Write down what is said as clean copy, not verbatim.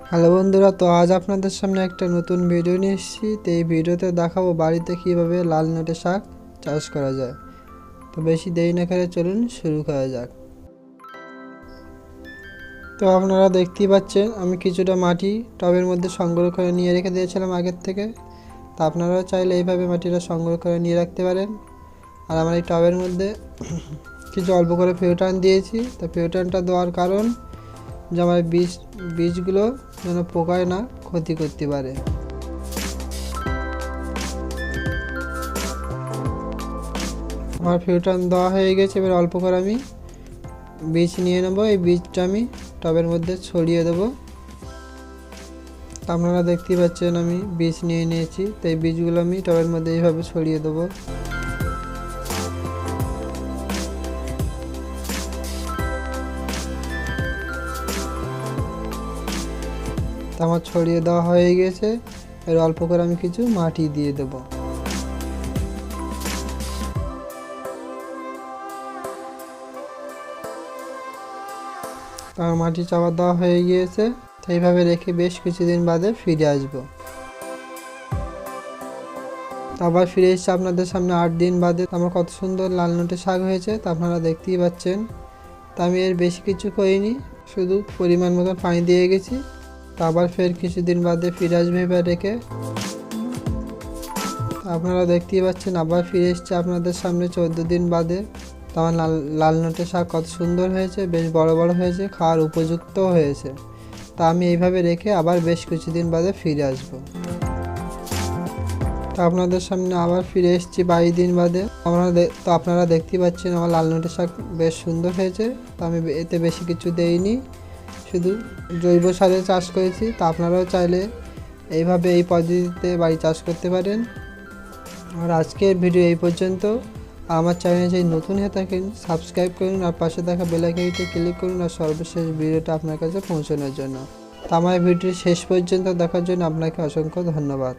Hello বন্ধুরা, তো আজ আপনাদের সামনে একটা নতুন ভিডিও নিয়ে এসেছি। তো এই ভিডিওতে দেখাবো বাড়িতে কিভাবে লাল নোটে শাক চাষ করা যায়। তো বেশি দেরি না করে চলুন শুরু করা যাক। তো আপনারা দেখতেই পাচ্ছেন আমি কিছুটা মাটি টবের মধ্যে সংগ্রহ করে নিয়ে রেখে দিয়েছিলাম আগের থেকে। তা আপনারাও চাইলে এইভাবে মাটিটা সংগ্রহ করে নিয়ে রাখতে পারেন। আর আমার এই টবের মধ্যে কিছু অল্প করে ফিউটান দিয়েছি। তো ফিউটানটা দেওয়ার কারণ যে আমার বীজগুলো যেন পোকায় না ক্ষতি করতে পারে। আমার ফিউটান দেওয়া হয়ে গেছে, এবার অল্প করে আমি বীজ নিয়ে নেব। এই বীজটা আমি টবের মধ্যে ছড়িয়ে দেবো। আপনারা দেখতেই পাচ্ছেন আমি বীজ নিয়ে নিয়েছি। তো এই বীজগুলো আমি টবের মধ্যে এইভাবে ছড়িয়ে দেবো। তো আমার ছড়িয়ে দেওয়া হয়ে গেছে, এর অল্প করে আমি কিছু মাটি দিয়ে দেবো। আমার মাটি চাপা দেওয়া হয়ে গিয়েছে। তো এইভাবে রেখে বেশ কিছুদিন বাদে ফিরে আসবো। আবার ফিরে এসেছি আপনাদের সামনে 8 দিন বাদে। আমার কত সুন্দর লাল নোটে শাক হয়েছে, তা আপনারা দেখতেই পাচ্ছেন। তা আমি এর বেশি কিছু করিনি, শুধু পরিমাণ মতো পানি দিয়ে গেছি। তা আবার ফের কিছুদিন বাদে ফিরে আসবে এবার রেখে। আপনারা দেখতেই পাচ্ছেন আবার ফিরে এসেছে আপনাদের সামনে 14 দিন বাদে। তো আমার লাল নোটে শাক কত সুন্দর হয়েছে, বেশ বড় বড় হয়েছে, খাওয়ার উপযুক্ত হয়েছে। তা আমি এইভাবে রেখে আবার বেশ কিছুদিন বাদে ফিরে আসবো। তো আপনাদের সামনে আবার ফিরে এসেছি 22 দিন বাদে। তো আপনারা দেখতেই পাচ্ছেন আমার লাল নোটে শাক বেশ সুন্দর হয়েছে। তো আমি এতে বেশি কিছু দেইনি, শুধু জৈব সারে চাষ করেছি। তা আপনারাও চাইলে এইভাবে এই পদ্ধতিতে বাড়ি চাষ করতে পারেন। আর আজকের ভিডিও এই পর্যন্ত। আমার চ্যানেলে যদি নতুন হয়ে থাকেন সাবস্ক্রাইব করুন আর পাশে থাকা বেল আইকনটিতে ক্লিক করুন আর সর্বশেষ ভিডিওটা আপনার কাছে পৌঁছানোর জন্য। তো আমার ভিডিও শেষ পর্যন্ত দেখার জন্য আপনাকে অসংখ্য ধন্যবাদ।